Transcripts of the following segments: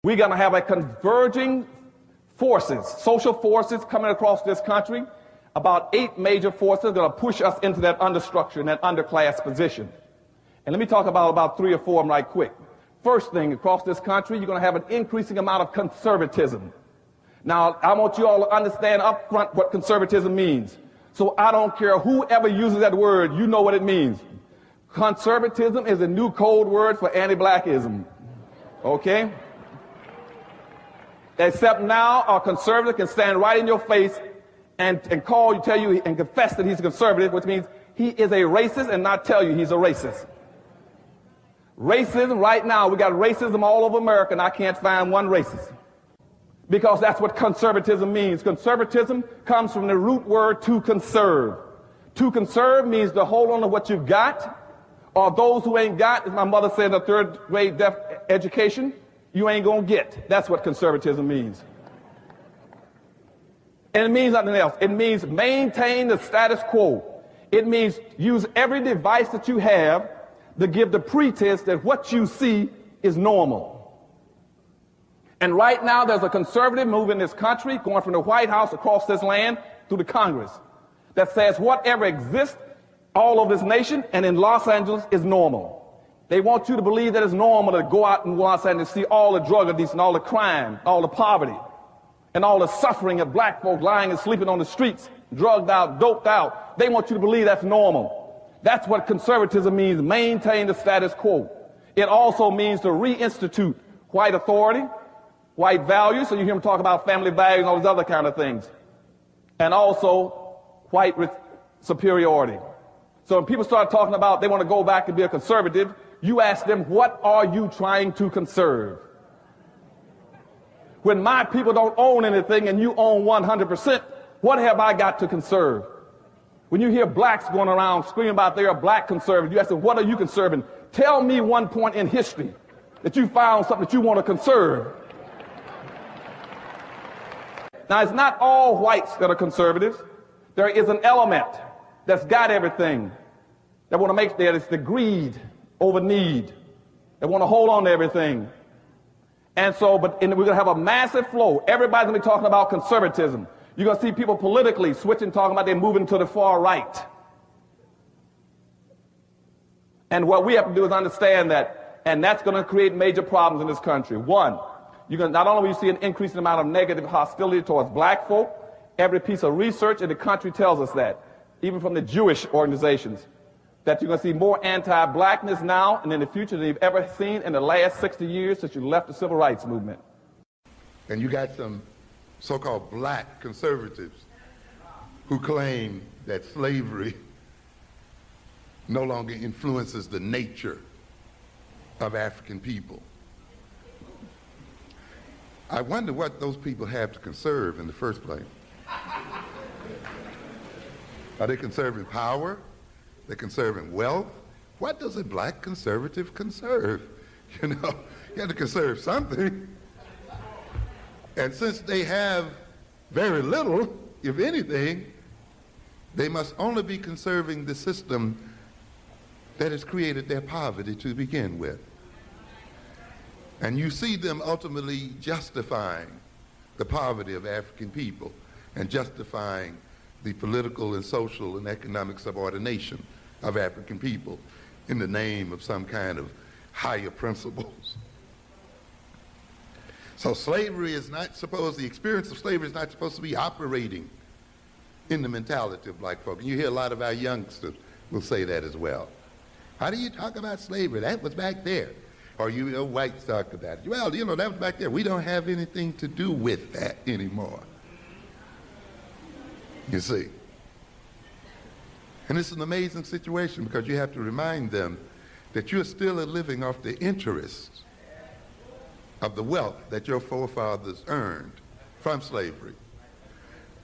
We're going to have a converging forces, social forces coming across this country. About 8 major forces are going to push us into that understructure and that underclass position. And let me talk about 3 or 4 of them right quick. First thing, across this country, you're going to have an increasing amount of conservatism. Now, I want you all to understand up front what conservatism means. So I don't care whoever uses that word, you know what it means. Conservatism is a new code word for anti-blackism. Okay? Except now a conservative can stand right in your face and tell you and confess that he's a conservative, which means he is a racist and not tell you he's a racist. Racism, right now, we got racism all over America, and I can't find one racist. Because that's what conservatism means. Conservatism comes from the root word to conserve. To conserve means to hold on to what you've got, or those who ain't got, as my mother said in a 3rd grade deaf education, you ain't gonna get. That's what conservatism means. And it means nothing else. It means maintain the status quo. It means use every device that you have to give the pretense that what you see is normal. And right now there's a conservative move in this country going from the White House across this land through the Congress that says whatever exists all over this nation and in Los Angeles is normal. They want you to believe that it's normal to go out in Los Angeles and see all the drug abuse and all the crime, all the poverty, and all the suffering of black folk lying and sleeping on the streets, drugged out, doped out. They want you to believe that's normal. That's what conservatism means, maintain the status quo. It also means to reinstitute white authority, white values, so you hear them talk about family values and all these other kind of things, and also white superiority. So when people start talking about they want to go back and be a conservative, you ask them, what are you trying to conserve? When my people don't own anything and you own 100%, what have I got to conserve? When you hear blacks going around screaming about they're a black conservative, you ask them, what are you conserving? Tell me one point in history that you found something that you want to conserve. Now, it's not all whites that are conservatives. There is an element that's got everything that want to make that. It's the greed over need. They want to hold on to everything. And so, we're going to have a massive flow. Everybody's going to be talking about conservatism. You're going to see people politically switching, talking about they're moving to the far right. And what we have to do is understand that, and that's going to create major problems in this country. One, you're going to, not only will you see an increasing amount of negative hostility towards black folk, every piece of research in the country tells us that, even from the Jewish organizations, that you're going to see more anti-blackness now and in the future than you've ever seen in the last 60 years since you left the civil rights movement. And you got some so-called black conservatives who claim that slavery no longer influences the nature of African people. I wonder what those people have to conserve in the first place. Are they conserving power? They're conserving wealth? What does a black conservative conserve? You know, you have to conserve something. And since they have very little, if anything, they must only be conserving the system that has created their poverty to begin with. And you see them ultimately justifying the poverty of African people and justifying the political and social and economic subordination of African people in the name of some kind of higher principles. So slavery is not supposed, the experience of slavery is not supposed to be operating in the mentality of black folk. And you hear a lot of our youngsters will say that as well. How do you talk about slavery? That was back there. Or you know, whites talk about it. Well, you know, that was back there. We don't have anything to do with that anymore. You see. And it's an amazing situation because you have to remind them that you're still living off the interests of the wealth that your forefathers earned from slavery.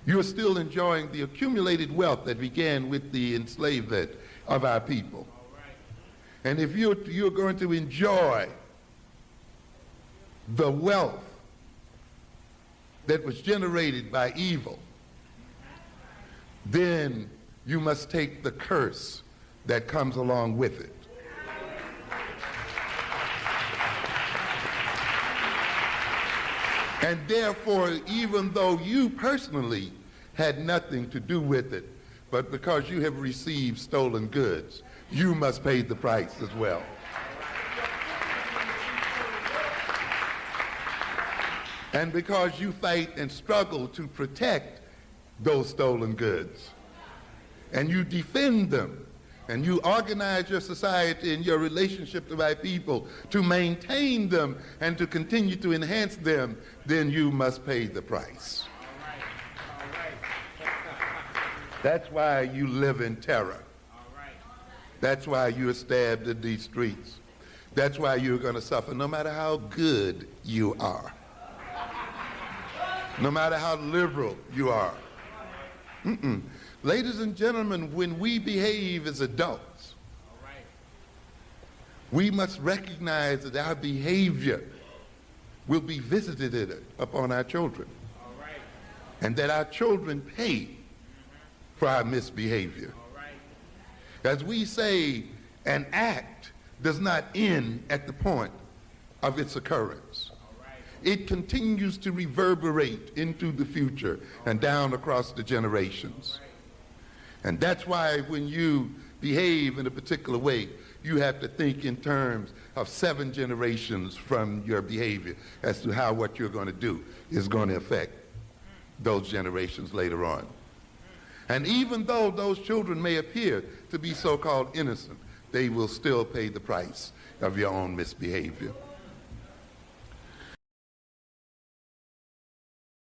You are still enjoying the accumulated wealth that began with the enslavement of our people. And if you're going to enjoy the wealth that was generated by evil, then you must take the curse that comes along with it. And therefore, even though you personally had nothing to do with it, but because you have received stolen goods, you must pay the price as well. And because you fight and struggle to protect those stolen goods, and you defend them, and you organize your society and your relationship to my people to maintain them and to continue to enhance them, then you must pay the price. That's why you live in terror. That's why you're stabbed in these streets. That's why you're going to suffer no matter how good you are. No matter how liberal you are. Ladies and gentlemen, when we behave as adults, we must recognize that our behavior will be visited upon our children. And that our children pay for our misbehavior. As we say, an act does not end at the point of its occurrence. It continues to reverberate into the future and down across the generations. And that's why when you behave in a particular way, you have to think in terms of 7 generations from your behavior as to how what you're going to do is going to affect those generations later on. And even though those children may appear to be so-called innocent, they will still pay the price of your own misbehavior.